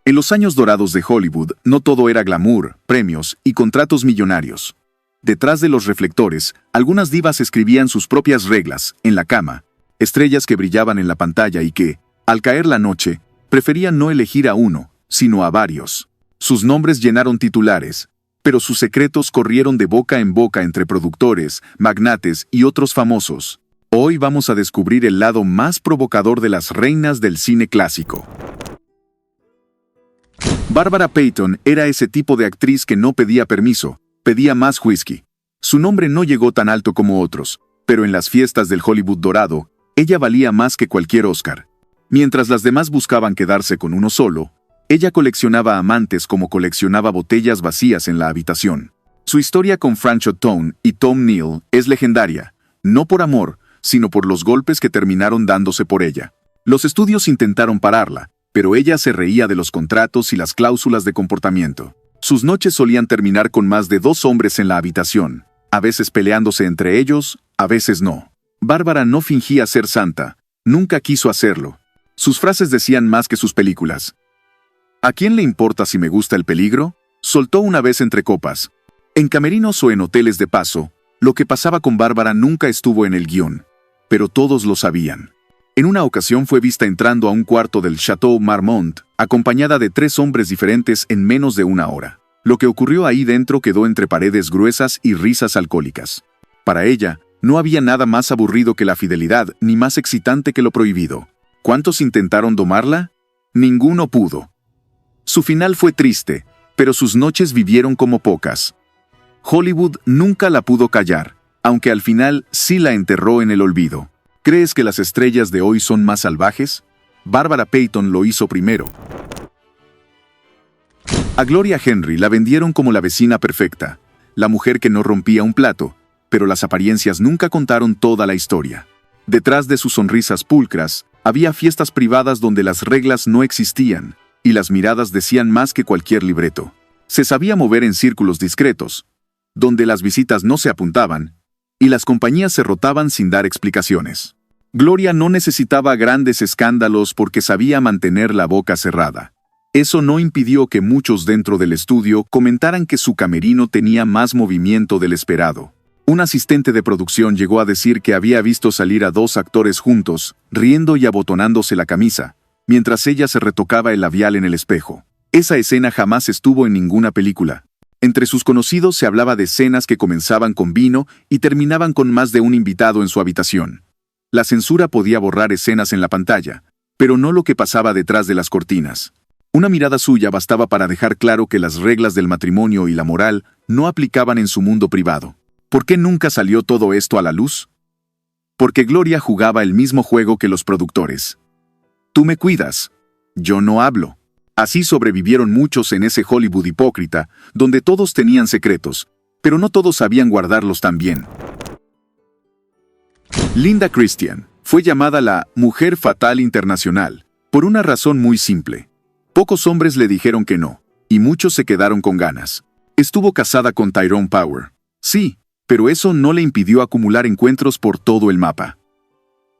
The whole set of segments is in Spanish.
En los años dorados de Hollywood, no todo era glamour, premios y contratos millonarios. Detrás de los reflectores, algunas divas escribían sus propias reglas, en la cama, estrellas que brillaban en la pantalla y que, al caer la noche, preferían no elegir a uno, sino a varios. Sus nombres llenaron titulares, pero sus secretos corrieron de boca en boca entre productores, magnates y otros famosos. Hoy vamos a descubrir el lado más provocador de las reinas del cine clásico. Barbara Payton era ese tipo de actriz que no pedía permiso, pedía más whisky. Su nombre no llegó tan alto como otros, pero en las fiestas del Hollywood dorado, ella valía más que cualquier Oscar. Mientras las demás buscaban quedarse con uno solo, ella coleccionaba amantes como coleccionaba botellas vacías en la habitación. Su historia con Franchot Tone y Tom Neal es legendaria, no por amor, sino por los golpes que terminaron dándose por ella. Los estudios intentaron pararla, pero ella se reía de los contratos y las cláusulas de comportamiento. Sus noches solían terminar con más de 2 hombres en la habitación, a veces peleándose entre ellos, a veces no. Bárbara no fingía ser santa, nunca quiso hacerlo. Sus frases decían más que sus películas. ¿A quién le importa si me gusta el peligro?, soltó una vez entre copas. En camerinos o en hoteles de paso, lo que pasaba con Bárbara nunca estuvo en el guión, pero todos lo sabían. En una ocasión fue vista entrando a un cuarto del Chateau Marmont, acompañada de 3 hombres diferentes en menos de 1 hora. Lo que ocurrió ahí dentro quedó entre paredes gruesas y risas alcohólicas. Para ella, no había nada más aburrido que la fidelidad, ni más excitante que lo prohibido. ¿Cuántos intentaron domarla? Ninguno pudo. Su final fue triste, pero sus noches vivieron como pocas. Hollywood nunca la pudo callar, aunque al final sí la enterró en el olvido. ¿Crees que las estrellas de hoy son más salvajes? Barbara Payton lo hizo primero. A Gloria Henry la vendieron como la vecina perfecta, la mujer que no rompía un plato, pero las apariencias nunca contaron toda la historia. Detrás de sus sonrisas pulcras, había fiestas privadas donde las reglas no existían, y las miradas decían más que cualquier libreto. Se sabía mover en círculos discretos, donde las visitas no se apuntaban, y las compañías se rotaban sin dar explicaciones. Gloria no necesitaba grandes escándalos porque sabía mantener la boca cerrada. Eso no impidió que muchos dentro del estudio comentaran que su camerino tenía más movimiento del esperado. Un asistente de producción llegó a decir que había visto salir a 2 actores juntos, riendo y abotonándose la camisa, mientras ella se retocaba el labial en el espejo. Esa escena jamás estuvo en ninguna película. Entre sus conocidos se hablaba de escenas que comenzaban con vino y terminaban con más de un invitado en su habitación. La censura podía borrar escenas en la pantalla, pero no lo que pasaba detrás de las cortinas. Una mirada suya bastaba para dejar claro que las reglas del matrimonio y la moral no aplicaban en su mundo privado. ¿Por qué nunca salió todo esto a la luz? Porque Gloria jugaba el mismo juego que los productores. Tú me cuidas, yo no hablo. Así sobrevivieron muchos en ese Hollywood hipócrita, donde todos tenían secretos, pero no todos sabían guardarlos tan bien. Linda Christian fue llamada la Mujer Fatal Internacional, por una razón muy simple. Pocos hombres le dijeron que no, y muchos se quedaron con ganas. Estuvo casada con Tyrone Power. Sí, pero eso no le impidió acumular encuentros por todo el mapa.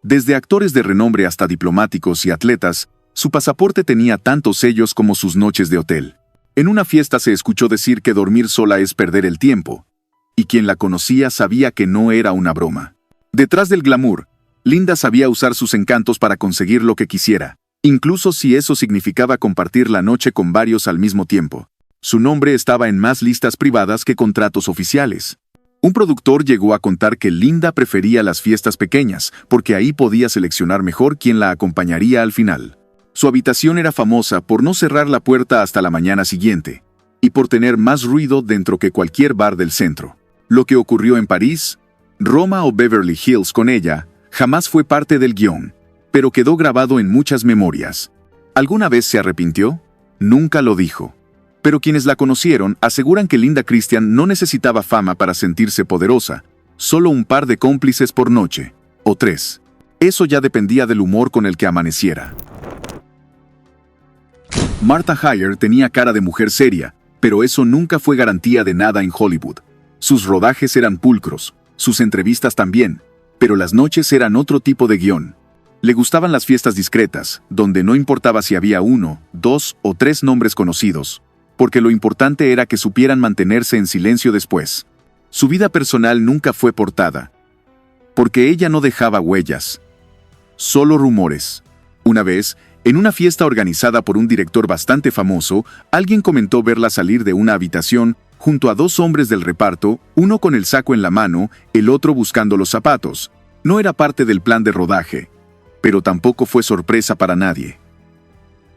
Desde actores de renombre hasta diplomáticos y atletas, su pasaporte tenía tantos sellos como sus noches de hotel. En una fiesta se escuchó decir que dormir sola es perder el tiempo, y quien la conocía sabía que no era una broma. Detrás del glamour, Linda sabía usar sus encantos para conseguir lo que quisiera, incluso si eso significaba compartir la noche con varios al mismo tiempo. Su nombre estaba en más listas privadas que contratos oficiales. Un productor llegó a contar que Linda prefería las fiestas pequeñas, porque ahí podía seleccionar mejor quién la acompañaría al final. Su habitación era famosa por no cerrar la puerta hasta la mañana siguiente, y por tener más ruido dentro que cualquier bar del centro. Lo que ocurrió en París, Roma o Beverly Hills con ella, jamás fue parte del guión, pero quedó grabado en muchas memorias. ¿Alguna vez se arrepintió? Nunca lo dijo. Pero quienes la conocieron aseguran que Linda Christian no necesitaba fama para sentirse poderosa, solo un par de cómplices por noche, o 3. Eso ya dependía del humor con el que amaneciera. Martha Hyer tenía cara de mujer seria, pero eso nunca fue garantía de nada en Hollywood. Sus rodajes eran pulcros, sus entrevistas también, pero las noches eran otro tipo de guión. Le gustaban las fiestas discretas, donde no importaba si había 1, 2 o 3 nombres conocidos, porque lo importante era que supieran mantenerse en silencio después. Su vida personal nunca fue portada, porque ella no dejaba huellas, solo rumores. Una vez, en una fiesta organizada por un director bastante famoso, alguien comentó verla salir de una habitación junto a 2 hombres del reparto, uno con el saco en la mano, el otro buscando los zapatos. No era parte del plan de rodaje, pero tampoco fue sorpresa para nadie.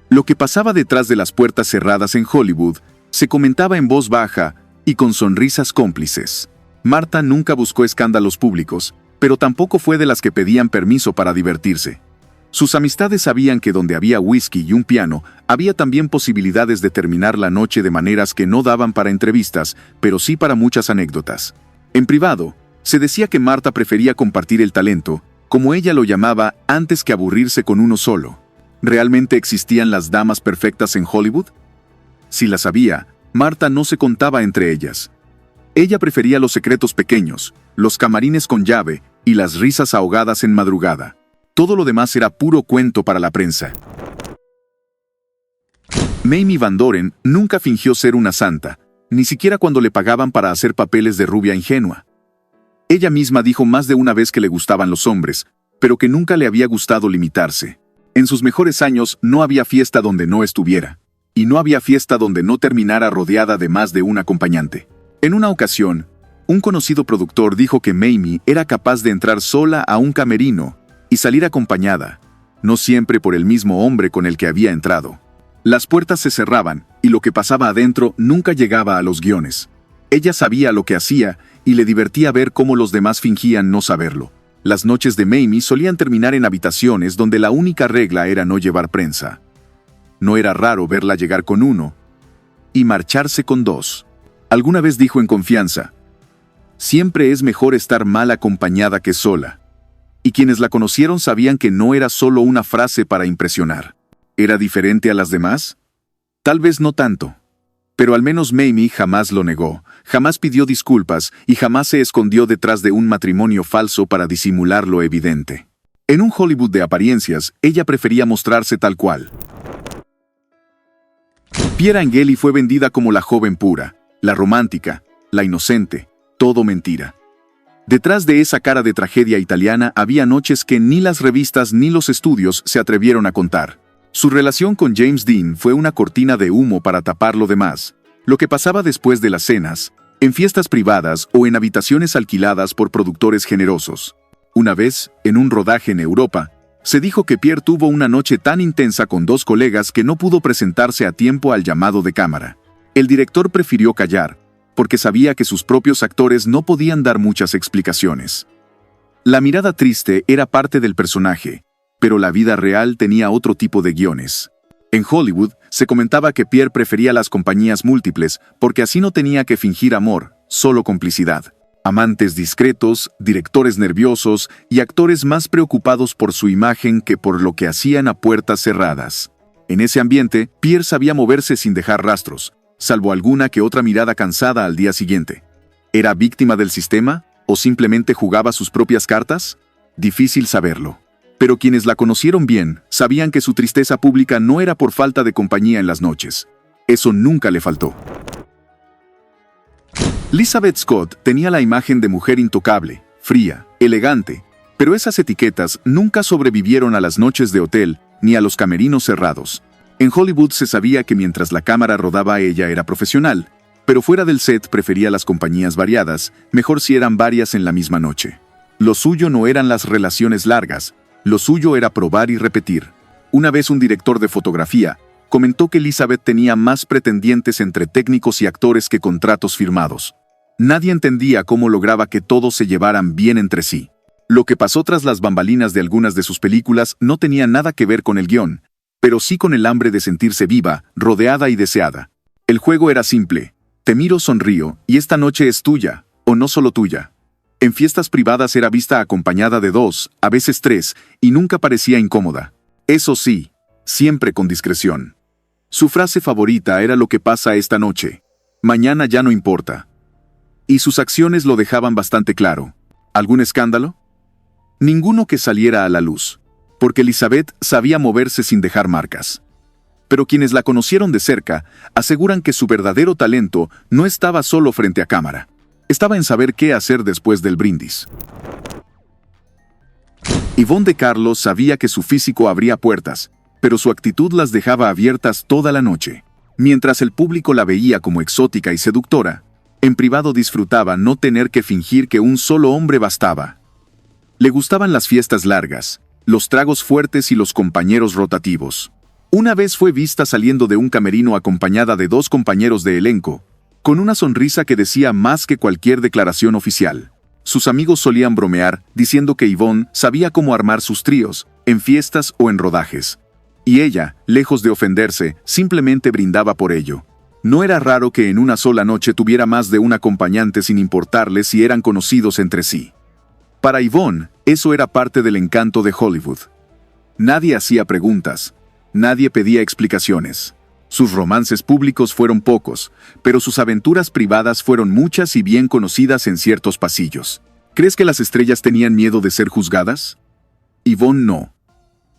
Lo que pasaba detrás de las puertas cerradas en Hollywood se comentaba en voz baja y con sonrisas cómplices. Marta nunca buscó escándalos públicos, pero tampoco fue de las que pedían permiso para divertirse. Sus amistades sabían que donde había whisky y un piano, había también posibilidades de terminar la noche de maneras que no daban para entrevistas, pero sí para muchas anécdotas. En privado, se decía que Marta prefería compartir el talento, como ella lo llamaba, antes que aburrirse con uno solo. ¿Realmente existían las damas perfectas en Hollywood? Si las había, Marta no se contaba entre ellas. Ella prefería los secretos pequeños, los camarines con llave y las risas ahogadas en madrugada. Todo lo demás era puro cuento para la prensa. Mamie Van Doren nunca fingió ser una santa, ni siquiera cuando le pagaban para hacer papeles de rubia ingenua. Ella misma dijo más de una vez que le gustaban los hombres, pero que nunca le había gustado limitarse. En sus mejores años no había fiesta donde no estuviera, y no había fiesta donde no terminara rodeada de más de un acompañante. En una ocasión, un conocido productor dijo que Mamie era capaz de entrar sola a un camerino y salir acompañada, no siempre por el mismo hombre con el que había entrado. Las puertas se cerraban y lo que pasaba adentro nunca llegaba a los guiones. Ella sabía lo que hacía y le divertía ver cómo los demás fingían no saberlo. Las noches de Mamie solían terminar en habitaciones donde la única regla era no llevar prensa. No era raro verla llegar con 1 y marcharse con 2. Alguna vez dijo en confianza: «Siempre es mejor estar mal acompañada que sola». Y quienes la conocieron sabían que no era solo una frase para impresionar. ¿Era diferente a las demás? Tal vez no tanto. Pero al menos Mamie jamás lo negó, jamás pidió disculpas y jamás se escondió detrás de un matrimonio falso para disimular lo evidente. En un Hollywood de apariencias, ella prefería mostrarse tal cual. Piera Angeli fue vendida como la joven pura, la romántica, la inocente, todo mentira. Detrás de esa cara de tragedia italiana había noches que ni las revistas ni los estudios se atrevieron a contar. Su relación con James Dean fue una cortina de humo para tapar lo demás. Lo que pasaba después de las cenas, en fiestas privadas o en habitaciones alquiladas por productores generosos. Una vez, en un rodaje en Europa, se dijo que Pierre tuvo una noche tan intensa con 2 colegas que no pudo presentarse a tiempo al llamado de cámara. El director prefirió callar, porque sabía que sus propios actores no podían dar muchas explicaciones. La mirada triste era parte del personaje, pero la vida real tenía otro tipo de guiones. En Hollywood se comentaba que Pierre prefería las compañías múltiples porque así no tenía que fingir amor, solo complicidad. Amantes discretos, directores nerviosos y actores más preocupados por su imagen que por lo que hacían a puertas cerradas. En ese ambiente, Pierre sabía moverse sin dejar rastros, salvo alguna que otra mirada cansada al día siguiente. ¿Era víctima del sistema o simplemente jugaba sus propias cartas? Difícil saberlo. Pero quienes la conocieron bien sabían que su tristeza pública no era por falta de compañía en las noches. Eso nunca le faltó. Elizabeth Scott tenía la imagen de mujer intocable, fría, elegante, pero esas etiquetas nunca sobrevivieron a las noches de hotel ni a los camerinos cerrados. En Hollywood se sabía que mientras la cámara rodaba ella era profesional, pero fuera del set prefería las compañías variadas, mejor si eran varias en la misma noche. Lo suyo no eran las relaciones largas, lo suyo era probar y repetir. Una vez un director de fotografía comentó que Elizabeth tenía más pretendientes entre técnicos y actores que contratos firmados. Nadie entendía cómo lograba que todos se llevaran bien entre sí. Lo que pasó tras las bambalinas de algunas de sus películas no tenía nada que ver con el guión, pero sí con el hambre de sentirse viva, rodeada y deseada. El juego era simple: te miro, sonrío, y esta noche es tuya, o no solo tuya. En fiestas privadas era vista acompañada de 2, a veces 3, y nunca parecía incómoda. Eso sí, siempre con discreción. Su frase favorita era lo que pasa esta noche. Mañana ya no importa. Y sus acciones lo dejaban bastante claro. ¿Algún escándalo? Ninguno que saliera a la luz. porque Elizabeth sabía moverse sin dejar marcas. Pero quienes la conocieron de cerca aseguran que su verdadero talento no estaba solo frente a cámara. Estaba en saber qué hacer después del brindis. Yvonne de Carlos sabía que su físico abría puertas, pero su actitud las dejaba abiertas toda la noche. Mientras el público la veía como exótica y seductora, en privado disfrutaba no tener que fingir que un solo hombre bastaba. Le gustaban las fiestas largas, los tragos fuertes y los compañeros rotativos. Una vez fue vista saliendo de un camerino acompañada de 2 compañeros de elenco, con una sonrisa que decía más que cualquier declaración oficial. Sus amigos solían bromear, diciendo que Yvonne sabía cómo armar sus tríos, en fiestas o en rodajes. Y ella, lejos de ofenderse, simplemente brindaba por ello. No era raro que en una sola noche tuviera más de un acompañante sin importarle si eran conocidos entre sí. Para Yvonne, eso era parte del encanto de Hollywood. Nadie hacía preguntas, nadie pedía explicaciones. Sus romances públicos fueron pocos, pero sus aventuras privadas fueron muchas y bien conocidas en ciertos pasillos. ¿Crees que las estrellas tenían miedo de ser juzgadas? Yvonne no.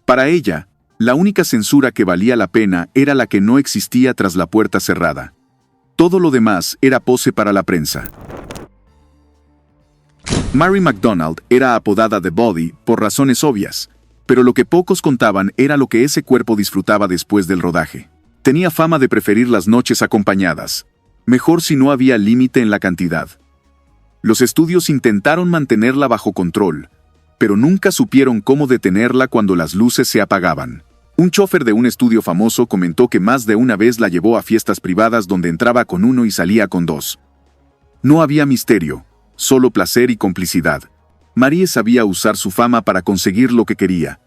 Para ella, la única censura que valía la pena era la que no existía tras la puerta cerrada. Todo lo demás era pose para la prensa. Mary McDonnell era apodada The Body por razones obvias, pero lo que pocos contaban era lo que ese cuerpo disfrutaba después del rodaje. Tenía fama de preferir las noches acompañadas, mejor si no había límite en la cantidad. Los estudios intentaron mantenerla bajo control, pero nunca supieron cómo detenerla cuando las luces se apagaban. Un chofer de un estudio famoso comentó que más de una vez la llevó a fiestas privadas donde entraba con uno y salía con 2. No había misterio, solo placer y complicidad. Marie sabía usar su fama para conseguir lo que quería.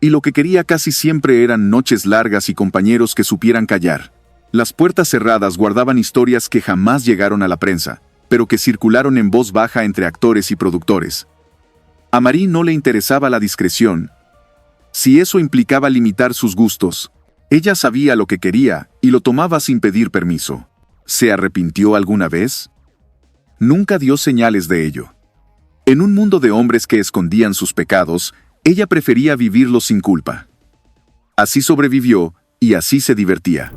Y lo que quería casi siempre eran noches largas y compañeros que supieran callar. Las puertas cerradas guardaban historias que jamás llegaron a la prensa, pero que circularon en voz baja entre actores y productores. A Marie no le interesaba la discreción. Si eso implicaba limitar sus gustos, ella sabía lo que quería y lo tomaba sin pedir permiso. ¿Se arrepintió alguna vez? Nunca dio señales de ello. En un mundo de hombres que escondían sus pecados, ella prefería vivirlos sin culpa. Así sobrevivió y así se divertía.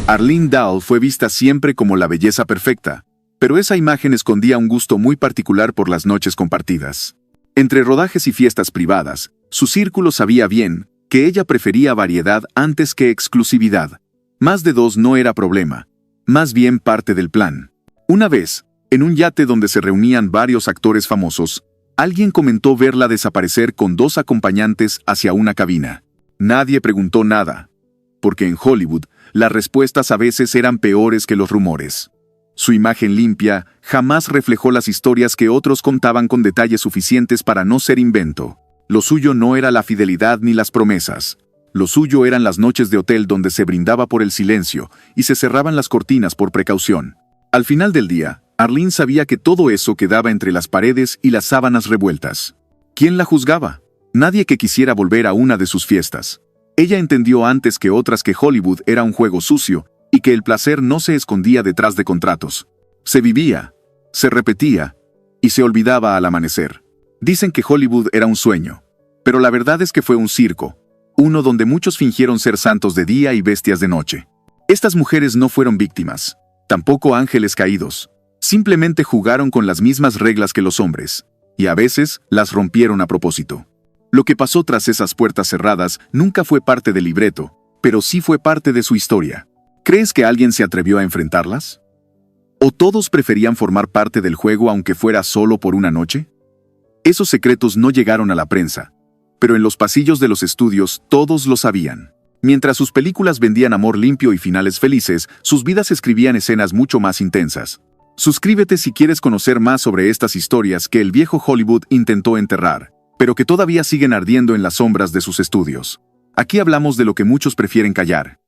Arlene Dahl fue vista siempre como la belleza perfecta, pero esa imagen escondía un gusto muy particular por las noches compartidas. Entre rodajes y fiestas privadas, su círculo sabía bien que ella prefería variedad antes que exclusividad. Más de 2 no era problema, más bien parte del plan. Una vez, en un yate donde se reunían varios actores famosos, alguien comentó verla desaparecer con 2 acompañantes hacia una cabina. Nadie preguntó nada, porque en Hollywood, las respuestas a veces eran peores que los rumores. Su imagen limpia jamás reflejó las historias que otros contaban con detalles suficientes para no ser invento. Lo suyo no era la fidelidad ni las promesas. Lo suyo eran las noches de hotel donde se brindaba por el silencio y se cerraban las cortinas por precaución. Al final del día, Arlene sabía que todo eso quedaba entre las paredes y las sábanas revueltas. ¿Quién la juzgaba? Nadie que quisiera volver a una de sus fiestas. Ella entendió antes que otras que Hollywood era un juego sucio y que el placer no se escondía detrás de contratos. Se vivía, se repetía y se olvidaba al amanecer. Dicen que Hollywood era un sueño, pero la verdad es que fue un circo, uno donde muchos fingieron ser santos de día y bestias de noche. Estas mujeres no fueron víctimas, tampoco ángeles caídos. Simplemente jugaron con las mismas reglas que los hombres, y a veces las rompieron a propósito. Lo que pasó tras esas puertas cerradas nunca fue parte del libreto, pero sí fue parte de su historia. ¿Crees que alguien se atrevió a enfrentarlas? ¿O todos preferían formar parte del juego aunque fuera solo por una noche? Esos secretos no llegaron a la prensa, pero en los pasillos de los estudios todos lo sabían. Mientras sus películas vendían amor limpio y finales felices, sus vidas escribían escenas mucho más intensas. Suscríbete si quieres conocer más sobre estas historias que el viejo Hollywood intentó enterrar, pero que todavía siguen ardiendo en las sombras de sus estudios. Aquí hablamos de lo que muchos prefieren callar.